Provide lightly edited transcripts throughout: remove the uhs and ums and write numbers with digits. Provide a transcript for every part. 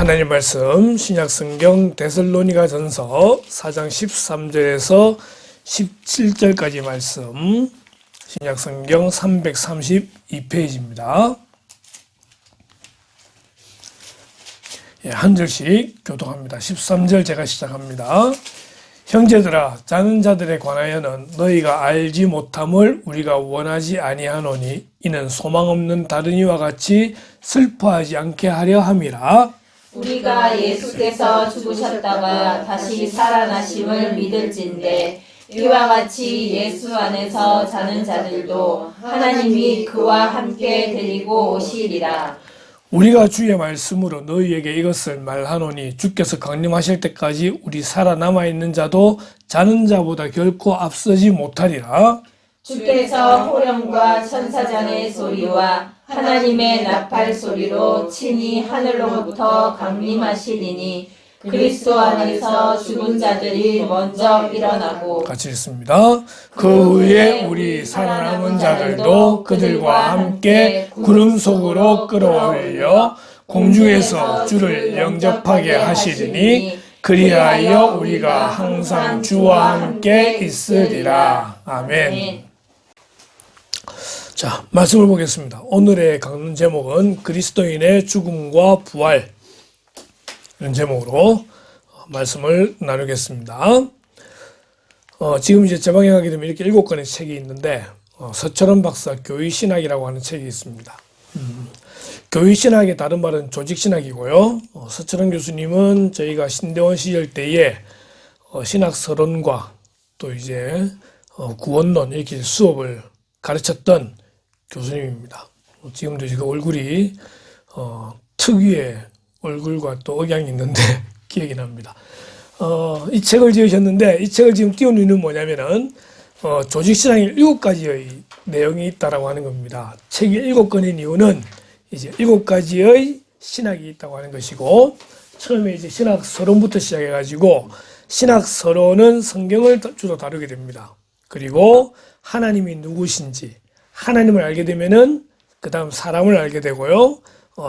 하나님 말씀 신약성경 데살로니가전서 4장 13절에서 17절까지 말씀 신약성경 332페이지입니다. 한 절씩 교독합니다. 13절 제가 시작합니다. 형제들아, 자는 자들에 관하여는 너희가 알지 못함을 우리가 원하지 아니하노니 이는 소망 없는 다른 이와 같이 슬퍼하지 않게 하려 함이라. 우리가 예수께서 죽으셨다가 다시 살아나심을 믿을진대 이와 같이 예수 안에서 자는 자들도 하나님이 그와 함께 데리고 오시리라. 우리가 주의 말씀으로 너희에게 이것을 말하노니 주께서 강림하실 때까지 우리 살아남아 있는 자도 자는 자보다 결코 앞서지 못하리라. 주께서 호령과 천사장의 소리와 하나님의 나팔 소리로 친히 하늘로부터 강림하시리니 그리스도 안에서 죽은 자들이 먼저 일어나고 같이 읽습니다. 그 후에 우리 살아남은 자들도 그들과 함께 구름 속으로 끌어올려 공중에서 주를 영접하게 하시리니 그리하여 우리가 항상 주와 함께 있으리라. 아멘. 자, 말씀을 보겠습니다. 오늘의 강론 제목은 그리스도인의 죽음과 부활, 이런 제목으로 말씀을 나누겠습니다. 지금 이제 제 방에 가게 되면 이렇게 7권의 책이 있는데 서철원 박사 교의신학이라고 하는 책이 있습니다. 교의신학의 다른 말은 조직신학이고요. 서철원 교수님은 저희가 신대원 시절 때에 신학서론과 또 이제 구원론 이렇게 수업을 가르쳤던 교수님입니다. 지금도 지금 얼굴이 특유의 얼굴과 또 억양이 있는데 기억이 납니다. 이 책을 지으셨는데 이 책을 지금 띄운 이유는 뭐냐면은 조직신학의 7가지의 내용이 있다라고 하는 겁니다. 책이 7권인 이유는 이제 7가지의 신학이 있다고 하는 것이고, 처음에 이제 신학서론부터 시작해가지고 신학서론은 성경을 주로 다루게 됩니다. 그리고 하나님이 누구신지 하나님을 알게 되면은 그 다음 사람을 알게 되고요.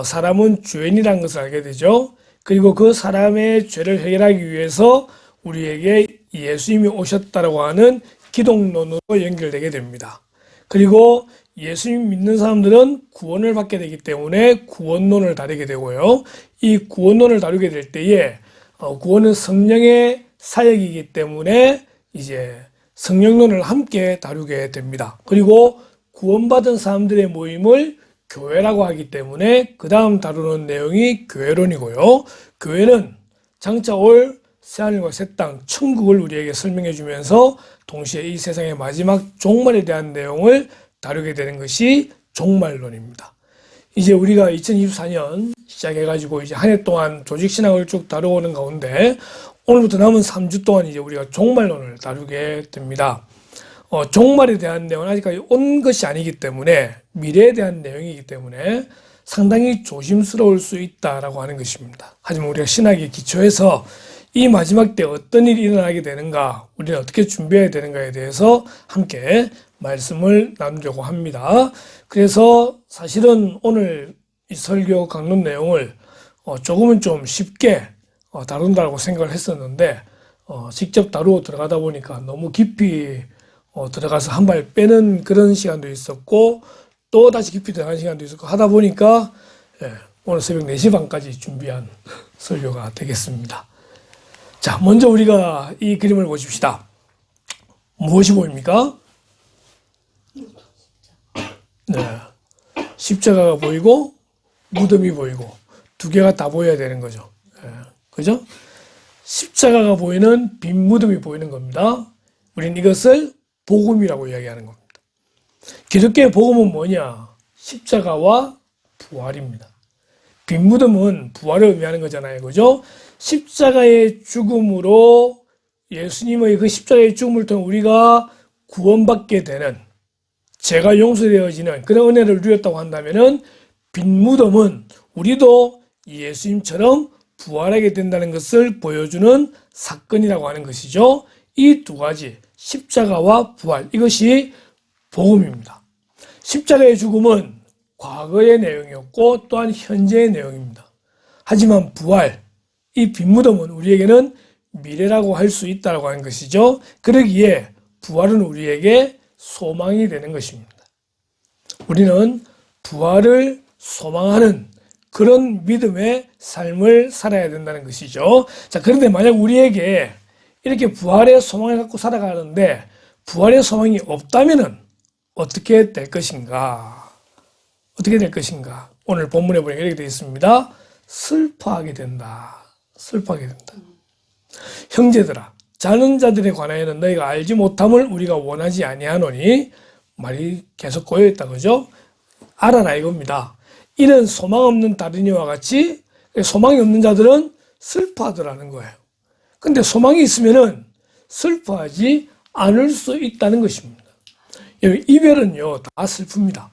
사람은 죄인이라는 것을 알게 되죠. 그리고 그 사람의 죄를 해결하기 위해서 우리에게 예수님이 오셨다라고 하는 기독론으로 연결되게 됩니다. 그리고 예수님 믿는 사람들은 구원을 받게 되기 때문에 구원론을 다루게 되고요. 이 구원론을 다루게 될 때에 구원은 성령의 사역이기 때문에 이제 성령론을 함께 다루게 됩니다. 그리고 구원받은 사람들의 모임을 교회라고 하기 때문에 그 다음 다루는 내용이 교회론이고요. 교회는 장차 올 새하늘과 새 땅, 천국을 우리에게 설명해 주면서 동시에 이 세상의 마지막 종말에 대한 내용을 다루게 되는 것이 종말론입니다. 이제 우리가 2024년 시작해가지고 이제 한 해 동안 조직신학을 쭉 다루어오는 가운데 오늘부터 남은 3주 동안 이제 우리가 종말론을 다루게 됩니다. 종말에 대한 내용은 아직까지 온 것이 아니기 때문에 미래에 대한 내용이기 때문에 상당히 조심스러울 수 있다라고 하는 것입니다. 하지만 우리가 신학의 기초에서 이 마지막 때 어떤 일이 일어나게 되는가, 우리는 어떻게 준비해야 되는가에 대해서 함께 말씀을 나누려고 합니다. 그래서 사실은 오늘 이 설교 강론 내용을 조금은 좀 쉽게 다룬다고 생각을 했었는데 직접 다루어 들어가다 보니까 너무 깊이 들어가서 한 발 빼는 그런 시간도 있었고 또 다시 깊이 들어가는 시간도 있었고 하다 보니까 오늘 새벽 4시 반까지 준비한 설교가 되겠습니다. 자, 먼저 우리가 이 그림을 보십시다. 무엇이 보입니까? 네, 십자가가 보이고 무덤이 보이고 두 개가 다 보여야 되는 거죠. 그죠? 십자가가 보이는 빈 무덤이 보이는 겁니다. 우리는 이것을 복음이라고 이야기하는 겁니다. 기독교의 복음은 뭐냐? 십자가와 부활입니다. 빈 무덤은 부활을 의미하는 거잖아요. 그죠? 십자가의 죽음으로 예수님의 그 십자가의 죽음을 통해 우리가 구원받게 되는, 죄가 용서되어지는 그런 은혜를 누렸다고 한다면은 빈 무덤은 우리도 예수님처럼 부활하게 된다는 것을 보여주는 사건이라고 하는 것이죠. 이 두 가지, 십자가와 부활, 이것이 복음입니다. 십자가의 죽음은 과거의 내용이었고 또한 현재의 내용입니다. 하지만 부활, 이 빈무덤은 우리에게는 미래라고 할 수 있다고 하는 것이죠. 그러기에 부활은 우리에게 소망이 되는 것입니다. 우리는 부활을 소망하는 그런 믿음의 삶을 살아야 된다는 것이죠. 자, 그런데 만약 우리에게 이렇게 부활의 소망을 갖고 살아가는데 부활의 소망이 없다면은 어떻게 될 것인가? 어떻게 될 것인가? 오늘 본문에 보니까 이렇게 되어 있습니다. 슬퍼하게 된다. 슬퍼하게 된다. 형제들아, 자는 자들에 관하여는 너희가 알지 못함을 우리가 원하지 아니하노니, 말이 계속 꼬여있다, 그죠? 알아라 이겁니다. 이는 소망 없는 다른 이와 같이 소망이 없는 자들은 슬퍼하더라는 거예요. 근데 소망이 있으면은 슬퍼하지 않을 수 있다는 것입니다. 이별은요, 다 슬픕니다.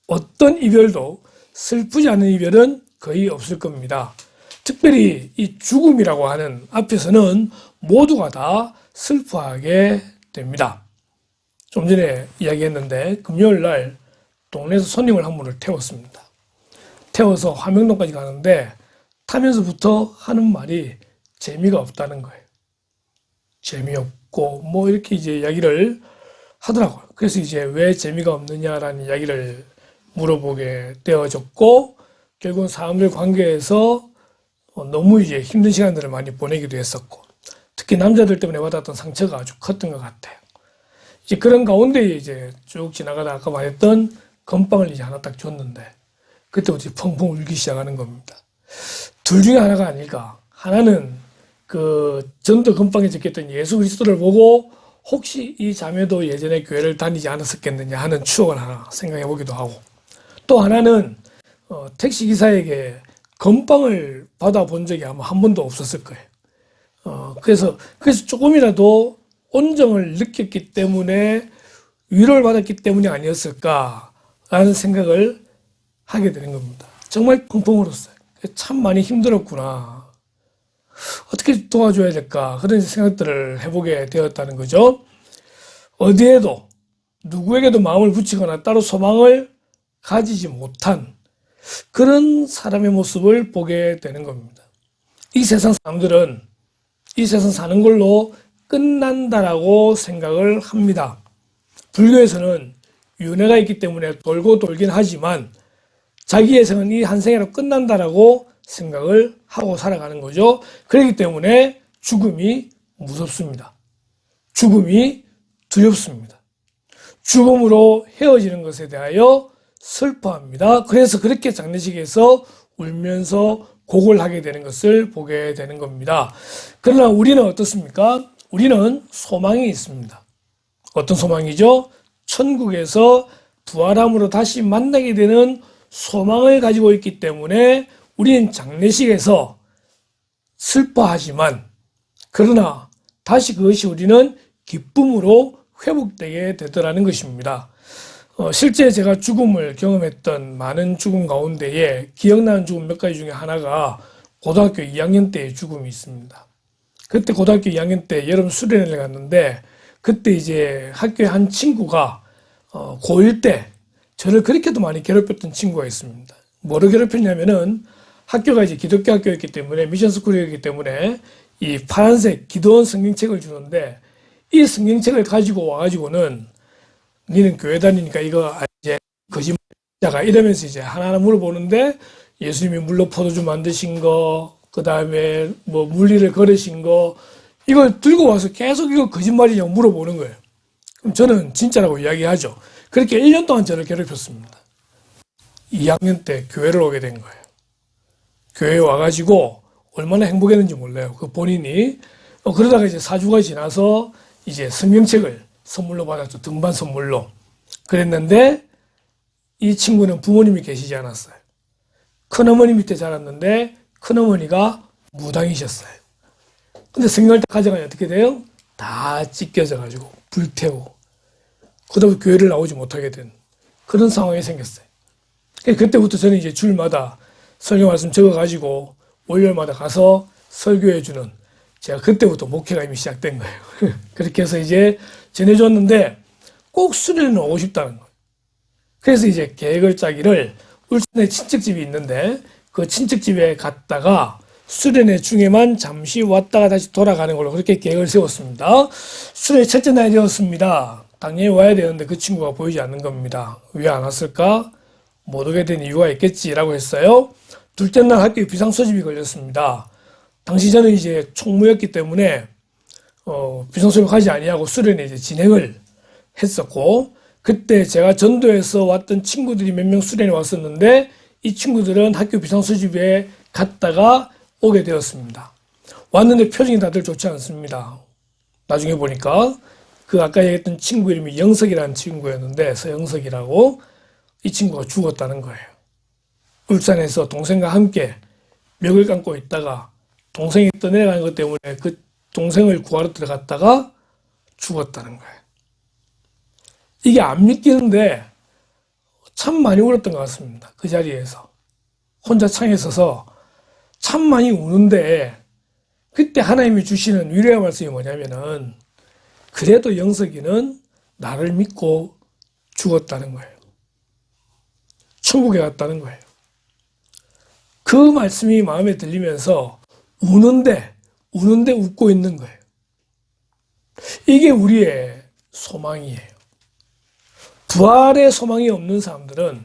어떤 이별도 슬프지 않은 이별은 거의 없을 겁니다. 특별히 이 죽음이라고 하는 앞에서는 모두가 다 슬퍼하게 됩니다. 좀 전에 이야기했는데 금요일 날 동네에서 손님을 한 분을 태웠습니다. 태워서 화명동까지 가는데 타면서부터 하는 말이 재미가 없다는 거예요. 재미없고 뭐 이렇게 이제 이야기를 하더라고요. 그래서 이제 왜 재미가 없느냐라는 이야기를 물어보게 되어졌고, 결국은 사람들 관계에서 너무 이제 힘든 시간들을 많이 보내기도 했었고, 특히 남자들 때문에 받았던 상처가 아주 컸던 것 같아요. 이제 그런 가운데 이제 쭉 지나가다 아까 말했던 건빵을 이제 하나 딱 줬는데, 그때부터 펑펑 울기 시작하는 겁니다. 둘 중에 하나가 아닐까. 하나는 그 전도 건빵에 적혔던 예수 그리스도를 보고 혹시 이 자매도 예전에 교회를 다니지 않았었겠느냐 하는 추억을 하나 생각해 보기도 하고, 또 하나는 택시기사에게 건빵을 받아본 적이 아마 한 번도 없었을 거예요. 그래서 조금이라도 온정을 느꼈기 때문에, 위로를 받았기 때문이 아니었을까라는 생각을 하게 되는 겁니다. 정말 펑펑 울었어요. 참 많이 힘들었구나. 어떻게 도와줘야 될까? 그런 생각들을 해보게 되었다는 거죠. 어디에도 누구에게도 마음을 붙이거나 따로 소망을 가지지 못한 그런 사람의 모습을 보게 되는 겁니다. 이 세상 사람들은 이 세상 사는 걸로 끝난다라고 생각을 합니다. 불교에서는 윤회가 있기 때문에 돌고 돌긴 하지만 자기의 생은 이 한 생애로 끝난다라고 생각을 하고 살아가는 거죠. 그렇기 때문에 죽음이 무섭습니다. 죽음이 두렵습니다. 죽음으로 헤어지는 것에 대하여 슬퍼합니다. 그래서 그렇게 장례식에서 울면서 곡을 하게 되는 것을 보게 되는 겁니다. 그러나 우리는 어떻습니까? 우리는 소망이 있습니다. 어떤 소망이죠? 천국에서 부활함으로 다시 만나게 되는 소망을 가지고 있기 때문에 우리는 장례식에서 슬퍼하지만, 그러나 다시 그것이 우리는 기쁨으로 회복되게 되더라는 것입니다. 실제 제가 죽음을 경험했던 많은 죽음 가운데에 기억나는 죽음 몇 가지 중에 하나가 고등학교 2학년 때의 죽음이 있습니다. 그때 고등학교 2학년 때 여름 수련회를 갔는데, 그때 이제 학교에 한 친구가 고1 때 저를 그렇게도 많이 괴롭혔던 친구가 있습니다. 뭐를 괴롭혔냐면은, 학교가 이제 기독교 학교였기 때문에, 미션 스쿨이었기 때문에 이 파란색 기도원 성경책을 주는데, 이 성경책을 가지고 와가지고는 니는 교회 다니니까 이거 이제 거짓말자가 이러면서 이제 하나하나 물어보는데, 예수님이 물로 포도주 만드신 거, 그 다음에 뭐 물리를 걸으신 거, 이걸 들고 와서 계속 이거 거짓말이냐고 물어보는 거예요. 그럼 저는 진짜라고 이야기하죠. 그렇게 1년 동안 저를 괴롭혔습니다. 2학년 때 교회를 오게 된 거예요. 교회에 와가지고 얼마나 행복했는지 몰라요. 그 본인이. 그러다가 이제 4주가 지나서 이제 성경책을 선물로 받았죠. 등반 선물로. 그랬는데 이 친구는 부모님이 계시지 않았어요. 큰어머니 밑에 자랐는데 큰어머니가 무당이셨어요. 근데 성경을 딱 가져가니 어떻게 돼요? 다 찢겨져가지고 불태우고, 그다음에 교회를 나오지 못하게 된 그런 상황이 생겼어요. 그때부터 저는 이제 주일마다 설교 말씀 적어가지고 월요일마다 가서 설교해주는, 제가 그때부터 목회가 이미 시작된 거예요. 그렇게 해서 이제 전해줬는데 꼭 수련회는 오고 싶다는 거예요. 그래서 이제 계획을 짜기를, 울산에 친척집이 있는데 그 친척 집에 갔다가 수련회 중에만 잠시 왔다가 다시 돌아가는 걸로 그렇게 계획을 세웠습니다. 수련회 첫째 날이 되었습니다. 당연히 와야 되는데 그 친구가 보이지 않는 겁니다. 왜 안 왔을까? 못 오게 된 이유가 있겠지라고 했어요. 둘째 날 학교에 비상소집이 걸렸습니다. 당시 저는 이제 총무였기 때문에 비상소집 하지 아니하고 수련회 이제 진행을 했었고, 그때 제가 전도에서 왔던 친구들이 몇 명 수련회 왔었는데 이 친구들은 학교 비상소집에 갔다가 오게 되었습니다. 왔는데 표정이 다들 좋지 않습니다. 나중에 보니까 그 아까 얘기했던 친구 이름이 영석이라는 친구였는데, 서영석이라고, 이 친구가 죽었다는 거예요. 울산에서 동생과 함께 멱을 감고 있다가 동생이 떠내려가는 것 때문에 그 동생을 구하러 들어갔다가 죽었다는 거예요. 이게 안 믿기는데 참 많이 울었던 것 같습니다. 그 자리에서 혼자 창에 서서 참 많이 우는데, 그때 하나님이 주시는 위로의 말씀이 뭐냐면은, 그래도 영석이는 나를 믿고 죽었다는 거예요. 천국에 갔다는 거예요. 그 말씀이 마음에 들리면서 우는데 웃고 있는 거예요. 이게 우리의 소망이에요. 부활의 소망이 없는 사람들은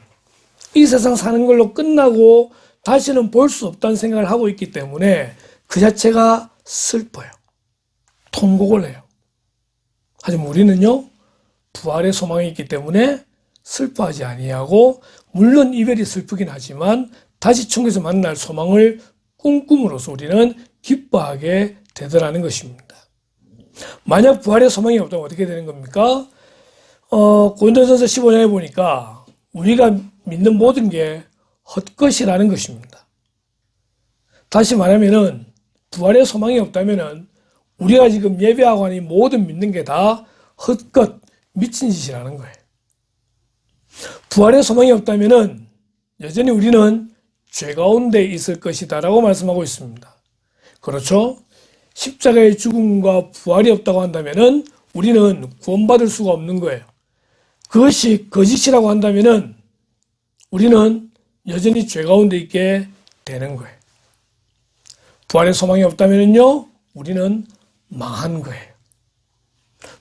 이 세상 사는 걸로 끝나고 다시는 볼 수 없다는 생각을 하고 있기 때문에 그 자체가 슬퍼요. 통곡을 해요. 하지만 우리는요, 부활의 소망이 있기 때문에 슬퍼하지 아니하고, 물론 이별이 슬프긴 하지만 다시 천국에서 만날 소망을 꿈꿈으로써 우리는 기뻐하게 되더라는 것입니다. 만약 부활의 소망이 없다면 어떻게 되는 겁니까? 고린도전서 15장에 보니까 우리가 믿는 모든 게 헛것이라는 것입니다. 다시 말하면은 부활의 소망이 없다면은 우리가 지금 예배하고 하는 모든 믿는 게 다 헛것, 미친 짓이라는 거예요. 부활의 소망이 없다면은 여전히 우리는 죄 가운데 있을 것이다라고 말씀하고 있습니다. 그렇죠? 십자가의 죽음과 부활이 없다고 한다면은 우리는 구원받을 수가 없는 거예요. 그것이 거짓이라고 한다면은 우리는 여전히 죄 가운데 있게 되는 거예요. 부활의 소망이 없다면요, 우리는 망한 거예요.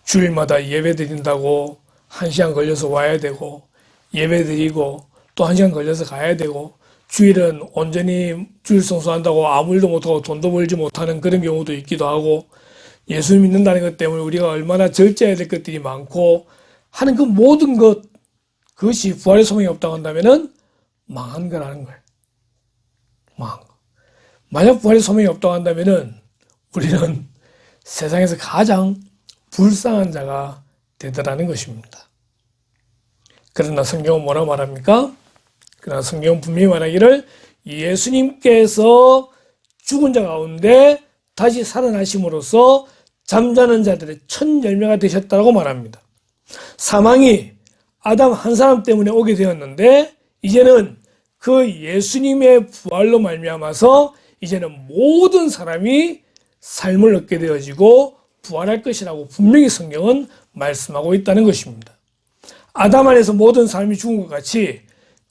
주일마다 예배 드린다고 1시간 걸려서 와야 되고, 예배 드리고 또 1시간 걸려서 가야 되고, 주일은 온전히 주일 성수한다고 아무 일도 못하고 돈도 벌지 못하는 그런 경우도 있기도 하고, 예수 믿는다는 것 때문에 우리가 얼마나 절제해야 될 것들이 많고 하는 그 모든 것, 그것이 부활의 소망이 없다고 한다면은 망한 거라는 거예요. 망한 거. 만약 부활의 소망이 없다고 한다면은 우리는 세상에서 가장 불쌍한 자가 되더라는 것입니다. 그러나 성경은 뭐라고 말합니까? 그러나 성경은 분명히 말하기를 예수님께서 죽은 자 가운데 다시 살아나심으로써 잠자는 자들의 첫 열매가 되셨다고 말합니다. 사망이 아담 한 사람 때문에 오게 되었는데 이제는 그 예수님의 부활로 말미암아서 이제는 모든 사람이 삶을 얻게 되어지고 부활할 것이라고 분명히 성경은 말씀하고 있다는 것입니다. 아담 안에서 모든 사람이 죽은 것 같이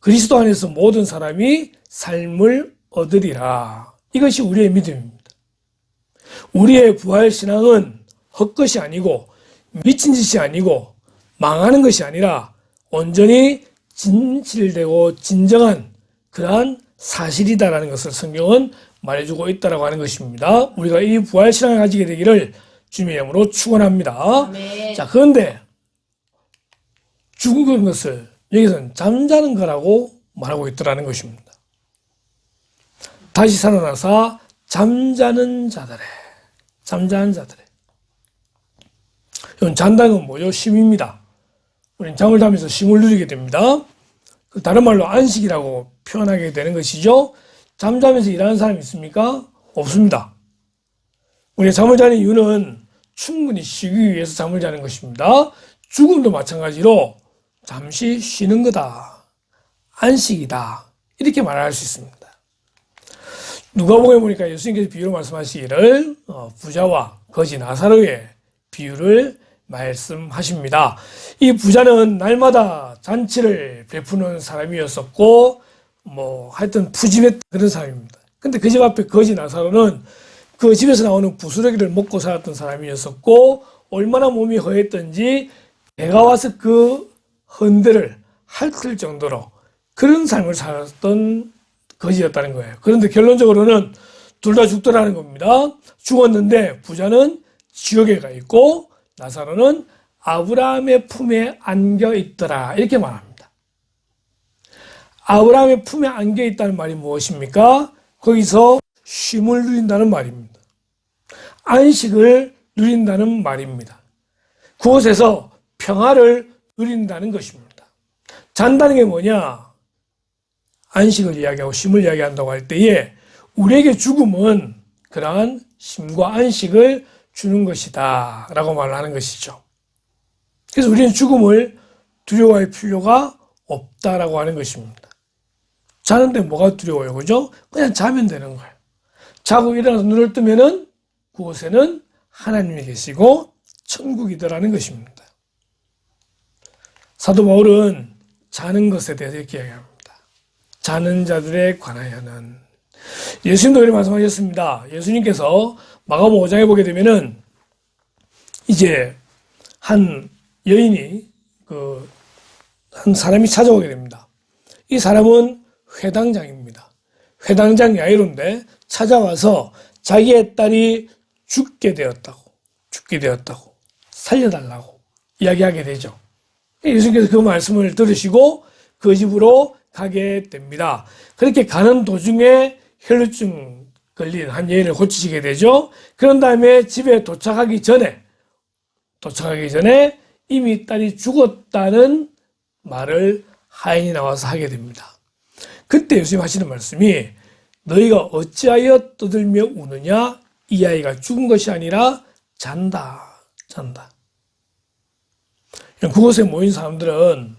그리스도 안에서 모든 사람이 삶을 얻으리라. 이것이 우리의 믿음입니다. 우리의 부활신앙은 헛것이 아니고 미친 짓이 아니고 망하는 것이 아니라 온전히 진실되고 진정한 그러한 사실이다라는 것을 성경은 말해주고 있다라고 하는 것입니다. 우리가 이 부활신앙을 가지게 되기를 주님의 이름으로 축원합니다. 네. 자, 그런데 죽은 것을 여기서는 잠자는 거라고 말하고 있더라는 것입니다. 다시 살아나서 잠자는 자들의, 잠자는 자들의. 이건 잔다는 건 뭐죠? 쉼입니다. 우리는 잠을 자면서 쉼을 누리게 됩니다. 다른 말로 안식이라고 표현하게 되는 것이죠. 잠자면서 일하는 사람이 있습니까? 없습니다. 우리가 잠을 자는 이유는 충분히 쉬기 위해서 잠을 자는 것입니다. 죽음도 마찬가지로 잠시 쉬는 거다. 안식이다. 이렇게 말할 수 있습니다. 누가복음에 보니까 예수님께서 비유로 말씀하시기를 부자와 거지 나사로의 비유를 말씀하십니다. 이 부자는 날마다 잔치를 베푸는 사람이었었고 하여튼 푸짐했던 그런 사람입니다. 근데 그 집 앞에 거지 나사로는 그 집에서 나오는 부스러기를 먹고 살았던 사람이었었고, 얼마나 몸이 허했던지 내가 와서 그 헌데를 핥을 정도로 그런 삶을 살았던 거지였다는 거예요. 그런데 결론적으로는 둘 다 죽더라는 겁니다. 죽었는데 부자는 지옥에 가 있고 나사로는 아브라함의 품에 안겨 있더라, 이렇게 말합니다. 아브라함의 품에 안겨 있다는 말이 무엇입니까? 거기서 쉼을 누린다는 말입니다. 안식을 누린다는 말입니다. 그곳에서 평화를 누린다는 것입니다. 잔다는 게 뭐냐? 안식을 이야기하고 쉼을 이야기한다고 할 때에 우리에게 죽음은 그러한 쉼과 안식을 주는 것이다 라고 말을 하는 것이죠. 그래서 우리는 죽음을 두려워할 필요가 없다라고 하는 것입니다. 자는데 뭐가 두려워요, 그죠? 그냥 자면 되는 거예요. 자고 일어나서 눈을 뜨면은 그곳에는 하나님이 계시고 천국이더라는 것입니다. 사도 바울은 자는 것에 대해서 이렇게 이야기합니다. 자는 자들에 관하여는, 예수님도 그렇게 말씀하셨습니다. 예수님께서 마가복음 5장에 보게 되면은 이제 한 여인이 한 사람이 찾아오게 됩니다. 이 사람은 회당장입니다. 회당장 야이로인데 찾아와서 자기의 딸이 죽게 되었다고 살려달라고 이야기하게 되죠. 예수님께서 그 말씀을 들으시고 그 집으로 가게 됩니다. 그렇게 가는 도중에 혈루증 걸린 한 여인을 고치시게 되죠. 그런 다음에 집에 도착하기 전에 이미 딸이 죽었다는 말을 하인이 나와서 하게 됩니다. 그때 예수님 하시는 말씀이, 너희가 어찌하여 떠들며 우느냐? 이 아이가 죽은 것이 아니라 잔다. 그곳에 모인 사람들은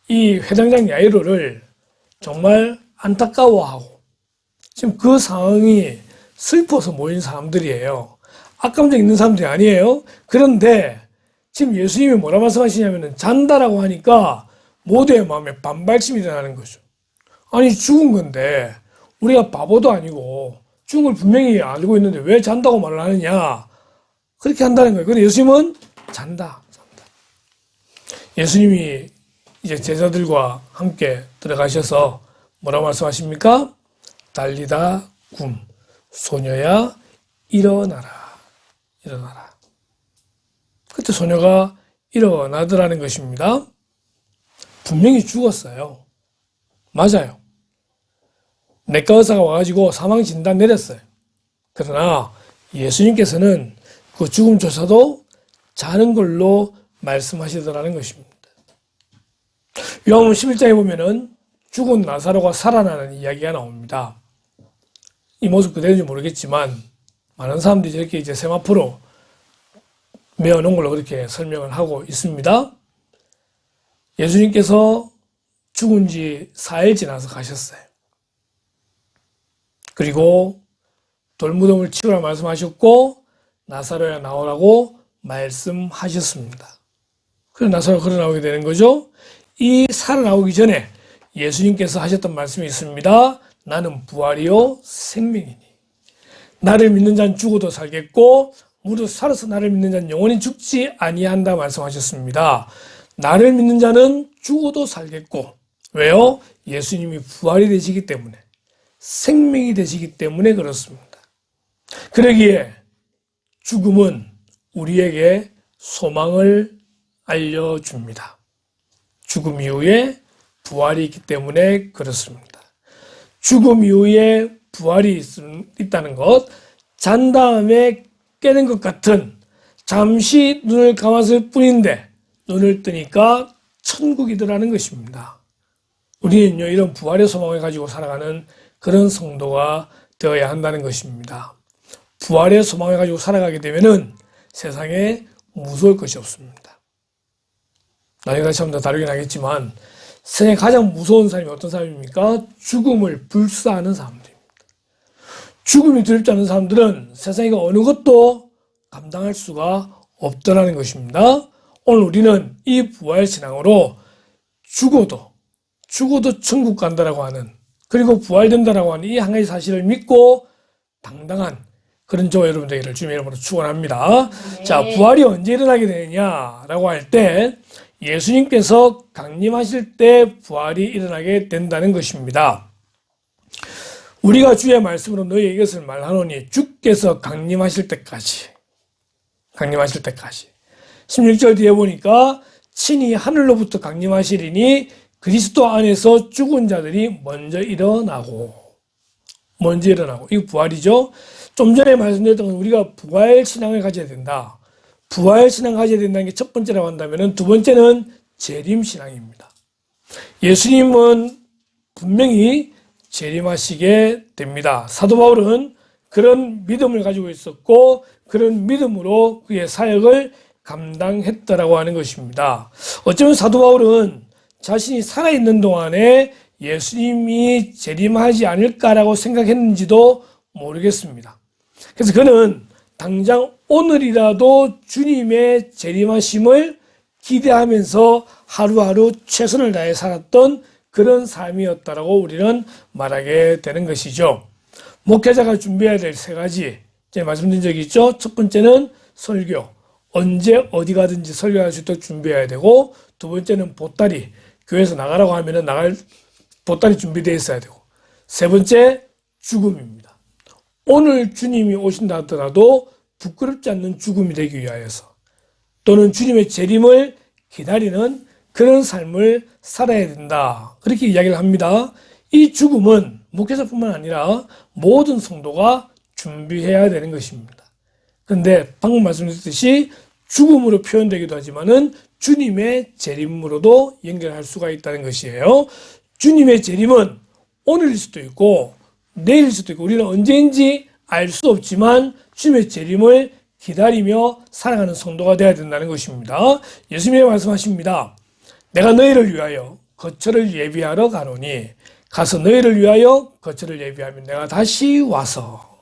이 회당장 야이로를 정말 안타까워하고 지금 그 상황이 슬퍼서 모인 사람들이에요. 악감정 있는 사람들이 아니에요. 그런데 지금 예수님이 뭐라 말씀하시냐면은 잔다라고 하니까 모두의 마음에 반발심이 일어나는 거죠. 아니, 죽은 건데 우리가 바보도 아니고 죽은 걸 분명히 알고 있는데 왜 잔다고 말을 하느냐, 그렇게 한다는 거예요. 근데 예수님은 잔다. 예수님이 이제 제자들과 함께 들어가셔서 뭐라 말씀하십니까? 달리다 굼, 소녀야 일어나라. 그때 소녀가 일어나더라는 것입니다. 분명히 죽었어요. 맞아요. 내과 의사가 와가지고 사망 진단 내렸어요. 그러나 예수님께서는 그 죽음조차도 자는 걸로 말씀하시더라는 것입니다. 요한복음 11장에 보면은 죽은 나사로가 살아나는 이야기가 나옵니다. 이 모습 그대로인지 모르겠지만 많은 사람들이 이렇게 이제 세마포로 메어놓은 걸로 그렇게 설명을 하고 있습니다. 예수님께서 죽은 지 4일 지나서 가셨어요. 그리고 돌무덤을 치우라 말씀하셨고 나사로야 나오라고 말씀하셨습니다. 그래서 나사로가 걸어 나오게 되는 거죠. 이 살아나오기 전에 예수님께서 하셨던 말씀이 있습니다. 나는 부활이요 생명이니 나를 믿는 자는 죽어도 살겠고 무릇 살아서 나를 믿는 자는 영원히 죽지 아니한다 말씀하셨습니다. 나를 믿는 자는 죽어도 살겠고, 왜요? 예수님이 부활이 되시기 때문에, 생명이 되시기 때문에 그렇습니다. 그러기에 죽음은 우리에게 소망을 알려줍니다. 죽음 이후에 부활이 있기 때문에 그렇습니다. 죽음 이후에 부활이 있다는 것, 잔 다음에 깨는 것 같은, 잠시 눈을 감았을 뿐인데 눈을 뜨니까 천국이더라는 것입니다. 우리는요, 이런 부활의 소망을 가지고 살아가는 그런 성도가 되어야 한다는 것입니다. 부활의 소망을 가지고 살아가게 되면은 세상에 무서울 것이 없습니다. 나중에 다시 한번 더 다루긴 하겠지만 세상에 가장 무서운 사람이 어떤 사람입니까? 죽음을 불사하는 사람들입니다. 죽음이 두렵지 않은 사람들은 세상에 어느 것도 감당할 수가 없더라는 것입니다. 오늘 우리는 이 부활신앙으로 죽어도 천국 간다라고 하는 그리고 부활된다라고 하는 이 한 가지 사실을 믿고 당당한 그런 저와 여러분 되기를 주님의 이름으로 축원합니다. 네. 자, 부활이 언제 일어나게 되느냐라고 할 때 예수님께서 강림하실 때 부활이 일어나게 된다는 것입니다. 우리가 주의 말씀으로 너희에게 이것을 말하노니 주께서 강림하실 때까지 16절 뒤에 보니까 친히 하늘로부터 강림하시리니 그리스도 안에서 죽은 자들이 먼저 일어나고 이 부활이죠. 좀 전에 말씀드렸던 건 우리가 부활 신앙을 가져야 된다. 부활 신앙을 가져야 된다는 게 첫 번째라고 한다면 두 번째는 재림 신앙입니다. 예수님은 분명히 재림하시게 됩니다. 사도 바울은 그런 믿음을 가지고 있었고 그런 믿음으로 그의 사역을 감당했다라고 하는 것입니다. 어쩌면 사도 바울은 자신이 살아있는 동안에 예수님이 재림하지 않을까라고 생각했는지도 모르겠습니다. 그래서 그는 당장 오늘이라도 주님의 재림하심을 기대하면서 하루하루 최선을 다해 살았던 그런 삶이었다라고 우리는 말하게 되는 것이죠. 목회자가 준비해야 될 세 가지, 제가 말씀드린 적이 있죠. 첫 번째는 설교. 언제 어디 가든지 설교할 수 있도록 준비해야 되고, 두 번째는 보따리. 교회에서 나가라고 하면은 나갈 보따리 준비되어 있어야 되고, 세 번째 죽음입니다. 오늘 주님이 오신다 하더라도 부끄럽지 않는 죽음이 되기 위하여서 또는 주님의 재림을 기다리는 그런 삶을 살아야 된다. 그렇게 이야기를 합니다. 이 죽음은 목회자뿐만 아니라 모든 성도가 준비해야 되는 것입니다. 그런데 방금 말씀드렸듯이 죽음으로 표현되기도 하지만은 주님의 재림으로도 연결할 수가 있다는 것이에요. 주님의 재림은 오늘일 수도 있고 내일일 수도 있고 우리는 언제인지 알 수 없지만 주님의 재림을 기다리며 살아가는 성도가 되어야 된다는 것입니다. 예수님이 말씀하십니다. 내가 너희를 위하여 거처를 예비하러 가노니 가서 너희를 위하여 거처를 예비하면 내가 다시 와서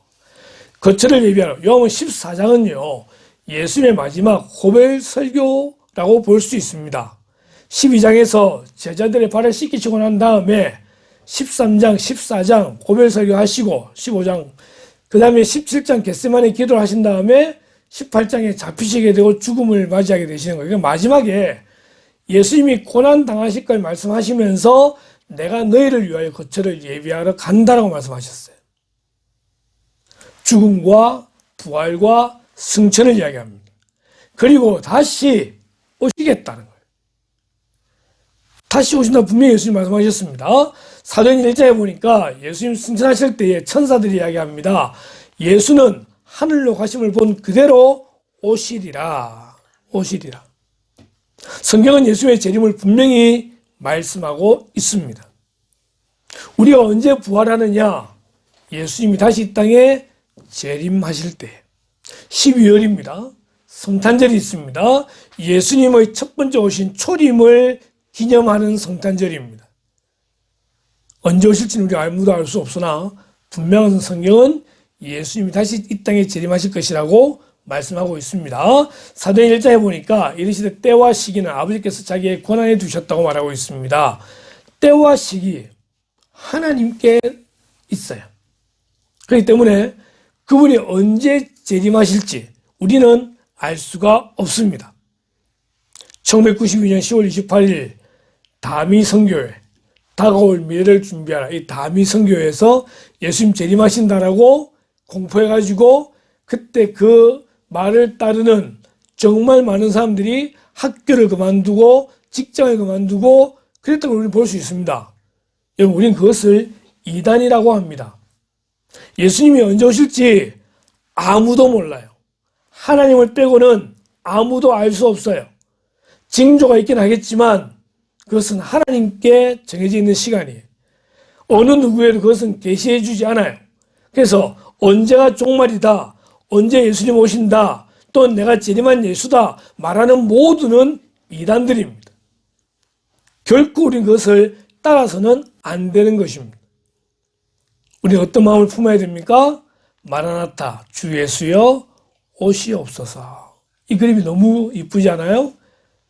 거처를 예비하러. 요한복음 14장은요 예수님의 마지막 호별 설교라고 볼 수 있습니다. 12장에서 제자들의 발을 씻기시고 난 다음에 13장, 14장 호별 설교하시고 15장 그 다음에 17장 겟세마네 기도를 하신 다음에 18장에 잡히시게 되고 죽음을 맞이하게 되시는 거예요. 그러니까 마지막에 예수님이 고난 당하실 걸 말씀하시면서 내가 너희를 위하여 거처를 예비하러 간다라고 말씀하셨어요. 죽음과 부활과 승천을 이야기합니다. 그리고 다시 오시겠다는 거예요. 다시 오신다 분명히 예수님 말씀하셨습니다. 사도행전 1장에 보니까 예수님 승천하실 때에 천사들이 이야기합니다. 예수는 하늘로 가심을 본 그대로 오시리라. 성경은 예수님의 재림을 분명히 말씀하고 있습니다. 우리가 언제 부활하느냐? 예수님이 다시 이 땅에 재림하실 때 12월입니다. 성탄절이 있습니다. 예수님의 첫 번째 오신 초림을 기념하는 성탄절입니다. 언제 오실지는 우리가 아무도 알 수 없으나 분명한 성경은 예수님이 다시 이 땅에 재림하실 것이라고 말씀하고 있습니다. 사도행 1장에 보니까 이르시되 때와 시기는 아버지께서 자기의 권한에 두셨다고 말하고 있습니다. 때와 시기 하나님께 있어요. 그렇기 때문에 그분이 언제 재림하실지 우리는 알 수가 없습니다. 1992년 10월 28일 다미 선교회 다가올 미래를 준비하라. 이 다미 선교회에서 예수님 재림하신다라고 공포해가지고 그때 그 말을 따르는 정말 많은 사람들이 학교를 그만두고 직장을 그만두고 그랬던 걸 우리는 볼 수 있습니다. 여러분 우리는 그것을 이단이라고 합니다. 예수님이 언제 오실지 아무도 몰라요. 하나님을 빼고는 아무도 알 수 없어요. 징조가 있긴 하겠지만 그것은 하나님께 정해져 있는 시간이에요. 어느 누구에도 그것은 계시해 주지 않아요. 그래서 언제가 종말이다, 언제 예수님 오신다, 또 내가 재림한 예수다 말하는 모두는 이단들입니다. 결코 우리는 그것을 따라서는 안 되는 것입니다. 우리는 어떤 마음을 품어야 됩니까? 마라나타, 주 예수여 오시옵소서. 이 그림이 너무 이쁘지 않아요?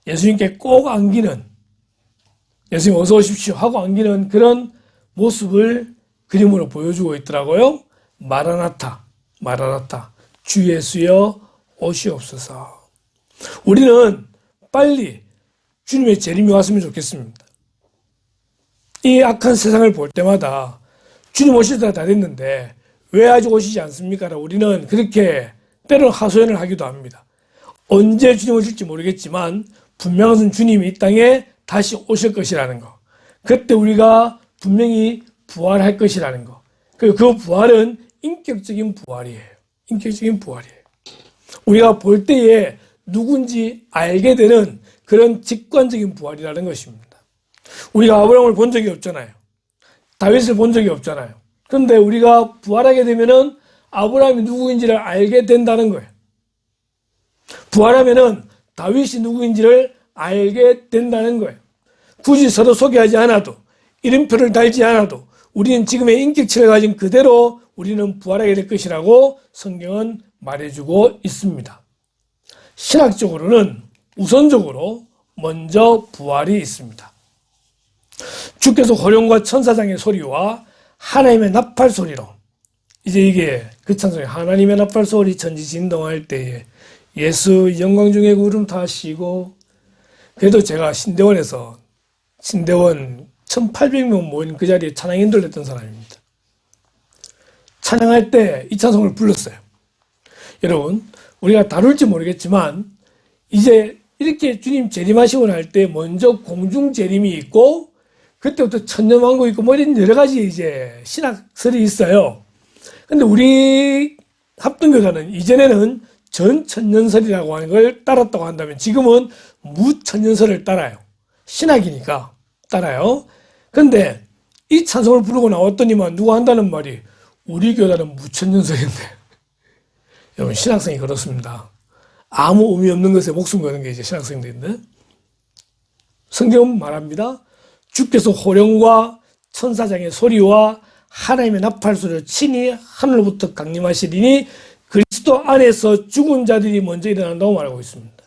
예수님께 꼭 안기는, 예수님 어서 오십시오 하고 안기는 그런 모습을 그림으로 보여주고 있더라고요. 마라나타, 마라나타, 주 예수여 오시옵소서. 우리는 빨리 주님의 재림이 왔으면 좋겠습니다. 이 악한 세상을 볼 때마다 주님 오실 때가 다 됐는데 왜 아직 오시지 않습니까? 우리는 그렇게 때로 하소연을 하기도 합니다. 언제 주님 오실지 모르겠지만 분명한 것은 주님이 이 땅에 다시 오실 것이라는 거. 그때 우리가 분명히 부활할 것이라는 거. 그리고 그 부활은 인격적인 부활이에요. 인격적인 부활이에요. 우리가 볼 때에 누군지 알게 되는 그런 직관적인 부활이라는 것입니다. 우리가 아브라함을 본 적이 없잖아요. 다윗을 본 적이 없잖아요. 그런데 우리가 부활하게 되면은 아브라함이 누구인지를 알게 된다는 거예요. 부활하면은 다윗이 누구인지를 알게 된다는 거예요. 굳이 서로 소개하지 않아도, 이름표를 달지 않아도 우리는 지금의 인격체를 가진 그대로 우리는 부활하게 될 것이라고 성경은 말해주고 있습니다. 신학적으로는 우선적으로 먼저 부활이 있습니다. 주께서 호령과 천사장의 소리와 하나님의 나팔 소리로, 이제 이게 그 찬송이 하나님의 나팔 소리 천지 진동할 때에 예수 영광 중에 구름 타시고. 그래도 제가 신대원 1800명 모인 그 자리에 찬양 인도를 했던 사람입니다. 찬양할 때 이 찬송을 불렀어요. 여러분, 우리가 다룰지 모르겠지만 이제 이렇게 주님 재림하시고 날 때 먼저 공중 재림이 있고 그때부터 천년왕국 있고 뭐 이런 여러 가지 이제 신학설이 있어요. 근데 우리 합동교단은 이전에는 전천년설이라고 하는 걸 따랐다고 한다면 지금은 무천년설을 따라요. 신학이니까 따라요. 근데 이 찬송을 부르고 나왔더니만 누가 한다는 말이 우리 교단은 무천년설인데. 여러분, 신학성이 그렇습니다. 아무 의미 없는 것에 목숨 거는 게 이제 신학성인데, 성경은 말합니다. 주께서 호령과 천사장의 소리와 하나님의 나팔 소리로 친히 하늘로부터 강림하시리니 그리스도 안에서 죽은 자들이 먼저 일어난다고 말하고 있습니다.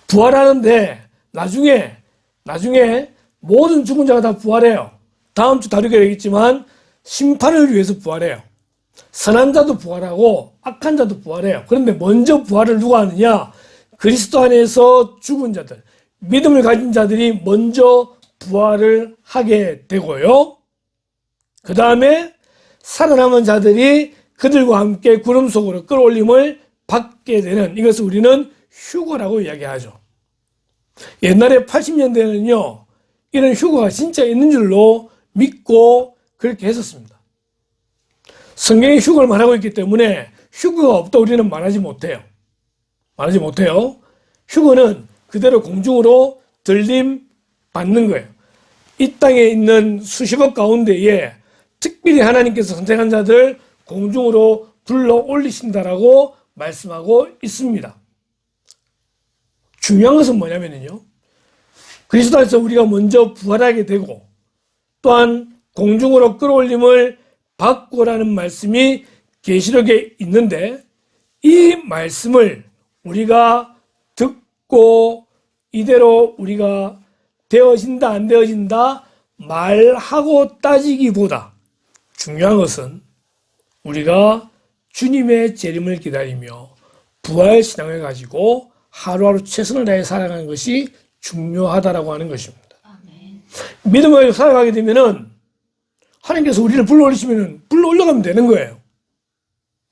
부활하는데 나중에 모든 죽은 자가 다 부활해요. 다음 주 다루게 되겠지만 심판을 위해서 부활해요. 선한 자도 부활하고 악한 자도 부활해요. 그런데 먼저 부활을 누가 하느냐? 그리스도 안에서 죽은 자들, 믿음을 가진 자들이 먼저 부활을 하게 되고요. 그 다음에 살아남은 자들이 그들과 함께 구름 속으로 끌어올림을 받게 되는, 이것을 우리는 휴거라고 이야기하죠. 옛날에 80년대에는요, 이런 휴거가 진짜 있는 줄로 믿고 그렇게 했었습니다. 성경이 휴거를 말하고 있기 때문에 휴거가 없다 우리는 말하지 못해요. 휴거는 그대로 공중으로 들림 받는 거예요. 이 땅에 있는 수십억 가운데에 특별히 하나님께서 선택한 자들 공중으로 불러 올리신다라고 말씀하고 있습니다. 중요한 것은 뭐냐면요, 그리스도 안에서 우리가 먼저 부활하게 되고 또한 공중으로 끌어올림을 받고라는 말씀이 계시록에 있는데, 이 말씀을 우리가 듣고 이대로 우리가 되어진다 안 되어진다 말하고 따지기보다 중요한 것은 우리가 주님의 재림을 기다리며 부활신앙을 가지고 하루하루 최선을 다해 살아가는 것이 중요하다라고 하는 것입니다. 아멘. 믿음을 가지고 살아가게 되면은 하나님께서 우리를 불러올리시면은 불러올려가면 되는 거예요.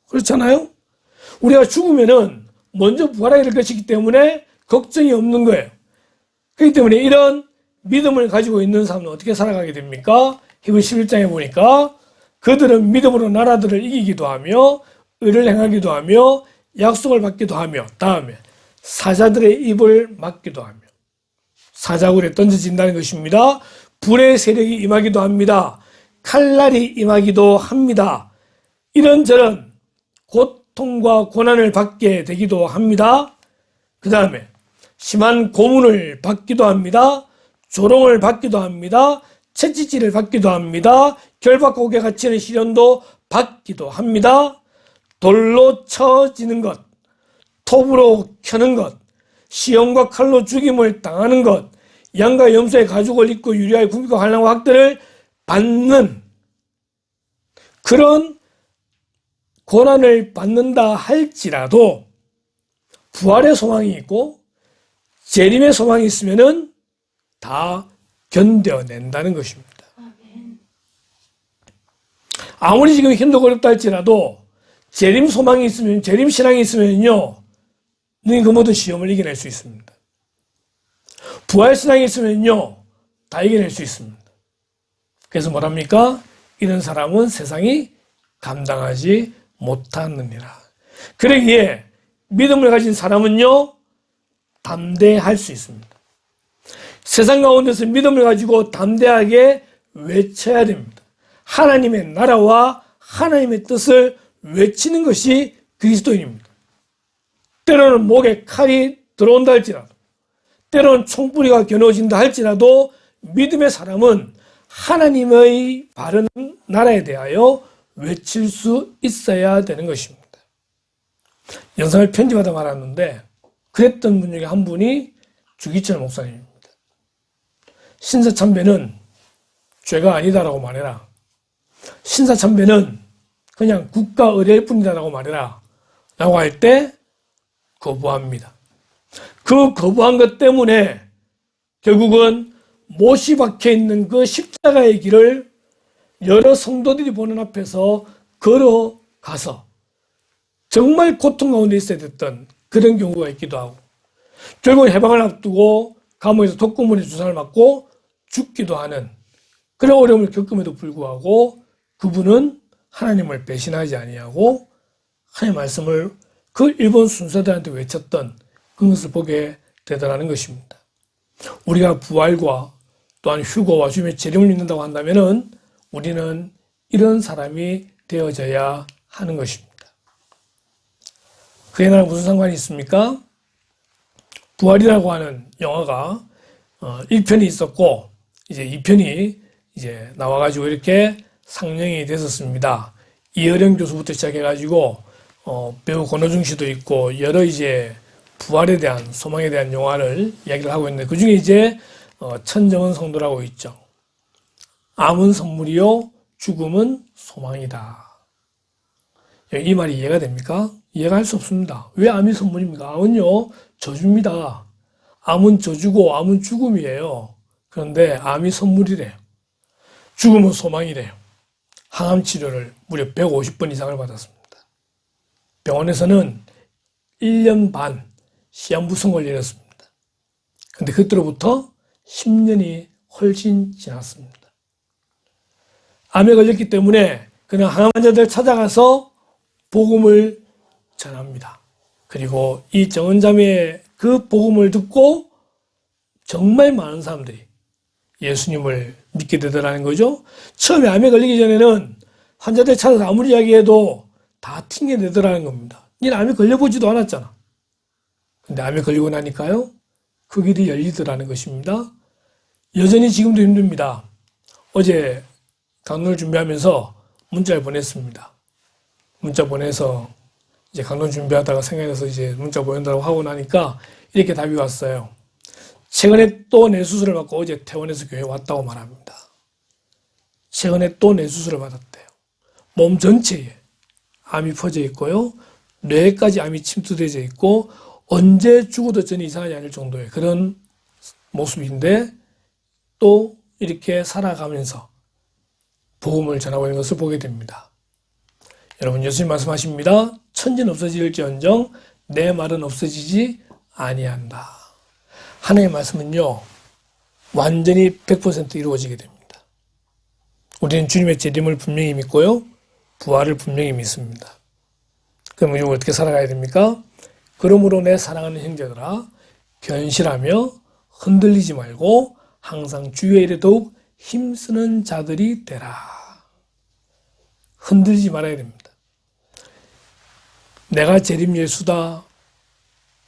그렇잖아요? 우리가 죽으면은 먼저 부활하게 될 것이기 때문에 걱정이 없는 거예요. 그렇기 때문에 이런 믿음을 가지고 있는 사람은 어떻게 살아가게 됩니까? 히브리 11장에 보니까 그들은 믿음으로 나라들을 이기기도 하며 의를 행하기도 하며 약속을 받기도 하며, 다음에 사자들의 입을 막기도 하며, 사자굴에 던져진다는 것입니다. 불의 세력이 임하기도 합니다. 칼날이 임하기도 합니다. 이런저런 고통과 고난을 받게 되기도 합니다. 그 다음에 심한 고문을 받기도 합니다. 조롱을 받기도 합니다. 채찍질을 받기도 합니다. 결박옥에 갇히는 시련도 받기도 합니다. 돌로 쳐지는 것, 톱으로 켜는 것, 시험과 칼로 죽임을 당하는 것, 양과 염소의 가죽을 입고 유리알 궁핍과 환난과 학대를 받는 그런 고난을 받는다 할지라도 부활의 소망이 있고 재림의 소망이 있으면은 다 견뎌낸다는 것입니다. 아무리 지금 힘들고 어렵다 할지라도 재림 소망이 있으면, 재림 신앙이 있으면요, 너희 그 모든 시험을 이겨낼 수 있습니다. 부활 신앙이 있으면요, 다 이겨낼 수 있습니다. 그래서 뭐랍니까? 이런 사람은 세상이 감당하지 못하느니라. 그러기에 믿음을 가진 사람은요, 담대할 수 있습니다. 세상 가운데서 믿음을 가지고 담대하게 외쳐야 됩니다. 하나님의 나라와 하나님의 뜻을 외치는 것이 그리스도인입니다. 때로는 목에 칼이 들어온다 할지라도, 때로는 총뿌리가 겨누어진다 할지라도 믿음의 사람은 하나님의 바른 나라에 대하여 외칠 수 있어야 되는 것입니다. 영상을 편집하다 말았는데 그랬던 분 중에 한 분이 주기철 목사님입니다. 신사참배는 죄가 아니다라고 말해라. 신사참배는 그냥 국가 의례일 뿐이다라고 말해라. 라고 할 때 거부합니다. 그 거부한 것 때문에 결국은 못이 박혀있는 그 십자가의 길을 여러 성도들이 보는 앞에서 걸어가서 정말 고통 가운데 있어야 됐던 그런 경우가 있기도 하고, 결국 해방을 앞두고 감옥에서 독고물의 주사를 맞고 죽기도 하는 그런 어려움을 겪음에도 불구하고 그분은 하나님을 배신하지 아니하고 하나님의 말씀을 그 일본 순사들한테 외쳤던 그것을 보게 되더라는 것입니다. 우리가 부활과 또한 휴거와 주님의 재림을 믿는다고 한다면은 우리는 이런 사람이 되어져야 하는 것입니다. 그에 나랑 무슨 상관이 있습니까? 부활이라고 하는 영화가 1편이 있었고 이제 2편이 이제 나와가지고 이렇게 상영이 됐었습니다. 이어령 교수부터 시작해가지고 배우 권호중 씨도 있고 여러 이제 부활에 대한 소망에 대한 영화를 이야기를 하고 있는데 그 중에 이제 천정은 성도라고 있죠. 암은 선물이요 죽음은 소망이다. 이 말이 이해가 됩니까? 이해가 할 수 없습니다. 왜 암이 선물입니까? 암은요 저주입니다. 암은 저주고 암은 죽음이에요. 그런데 암이 선물이래요. 죽음은 소망이래요. 항암 치료를 무려 150번 이상을 받았습니다. 병원에서는 1년 반 시한부성 걸렸습니다. 그런데 그때로부터 10년이 훨씬 지났습니다. 암에 걸렸기 때문에 그냥 항암 환자들 찾아가서 복음을 전합니다. 그리고 이 정은자매의 그 복음을 듣고 정말 많은 사람들이 예수님을 믿게 되더라는 거죠. 처음에 암에 걸리기 전에는 환자들 찾아서 아무리 이야기해도 다 튕겨내더라는 겁니다. 니는 암에 걸려보지도 않았잖아. 근데 암에 걸리고 나니까요, 그 길이 열리더라는 것입니다. 여전히 지금도 힘듭니다. 어제 강론을 준비하면서 문자를 보냈습니다. 문자 보내서 이제 강론 준비하다가 생각나서 이제 문자 보낸다고 하고 나니까 이렇게 답이 왔어요. 최근에 또 뇌수술을 받고 어제 퇴원해서 교회에 왔다고 말합니다. 최근에 또 뇌수술을 받았대요. 몸 전체에 암이 퍼져 있고요. 뇌까지 암이 침투되어 있고 언제 죽어도 전혀 이상하지 않을 정도의 그런 모습인데 또 이렇게 살아가면서 복음을 전하고 있는 것을 보게 됩니다. 여러분, 예수님 말씀하십니다. 천지는 없어질지언정 내 말은 없어지지 아니한다. 하나님의 말씀은요 완전히 100% 이루어지게 됩니다. 우리는 주님의 재림을 분명히 믿고요 부활을 분명히 믿습니다. 그럼 우리는 어떻게 살아가야 됩니까? 그러므로 내 사랑하는 형제들아 견실하며 흔들리지 말고 항상 주의 일에 더욱 힘쓰는 자들이 되라. 흔들리지 말아야 됩니다. 내가 재림 예수다,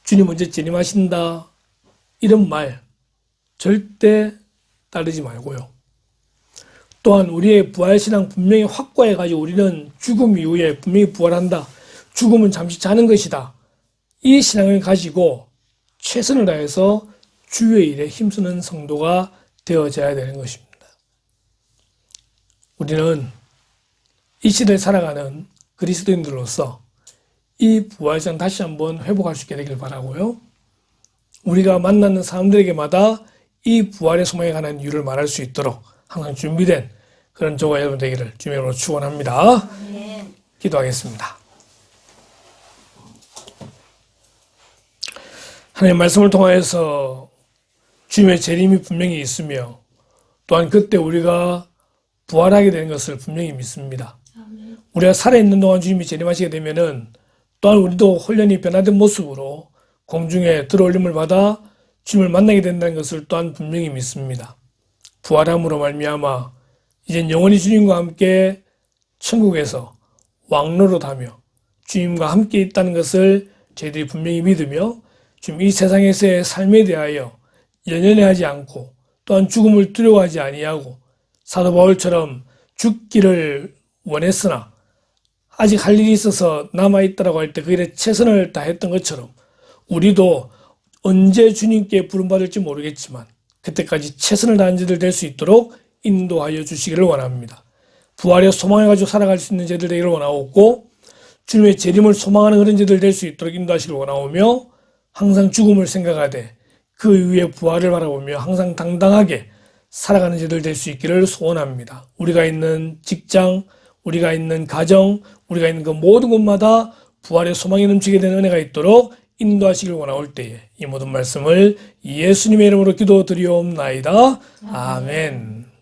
주님 언제 재림하신다, 이런 말 절대 따르지 말고요. 또한 우리의 부활신앙 분명히 확고해가지고 우리는 죽음 이후에 분명히 부활한다, 죽음은 잠시 자는 것이다, 이 신앙을 가지고 최선을 다해서 주의 일에 힘쓰는 성도가 되어져야 되는 것입니다. 우리는 이 시대에 살아가는 그리스도인들로서 이 부활장 다시 한번 회복할 수 있게 되길 바라고요. 우리가 만나는 사람들에게마다 이 부활의 소망에 관한 이유를 말할 수 있도록 항상 준비된 그런 저와 여러분 되기를 주님의 이름으로 축원합니다. 기도하겠습니다. 하나님 말씀을 통하여서 주님의 재림이 분명히 있으며 또한 그때 우리가 부활하게 되는 것을 분명히 믿습니다. 우리가 살아있는 동안 주님이 재림하시게 되면은 또한 우리도 홀연히 변화된 모습으로 공중에 들어올림을 받아 주님을 만나게 된다는 것을 또한 분명히 믿습니다. 부활함으로 말미암아 이젠 영원히 주님과 함께 천국에서 왕노릇하며 주님과 함께 있다는 것을 저희들이 분명히 믿으며 지금 이 세상에서의 삶에 대하여 연연해하지 않고 또한 죽음을 두려워하지 아니하고 사도 바울처럼 죽기를 원했으나 아직 할 일이 있어서 남아있다라고 할 때 그 일에 최선을 다했던 것처럼 우리도 언제 주님께 부름받을지 모르겠지만 그때까지 최선을 다한 자들 될 수 있도록 인도하여 주시기를 원합니다. 부활의 소망을 가지고 살아갈 수 있는 자들 되기를 원하고 주님의 재림을 소망하는 그런 자들 될 수 있도록 인도하시기를 원하오며 항상 죽음을 생각하되 그 위에 부활을 바라보며 항상 당당하게 살아가는 자들 될 수 있기를 소원합니다. 우리가 있는 직장, 우리가 있는 가정, 우리가 있는 그 모든 곳마다 부활의 소망이 넘치게 되는 은혜가 있도록 인도하시길 원하올 때에 이 모든 말씀을 예수님의 이름으로 기도드리옵나이다. 아멘.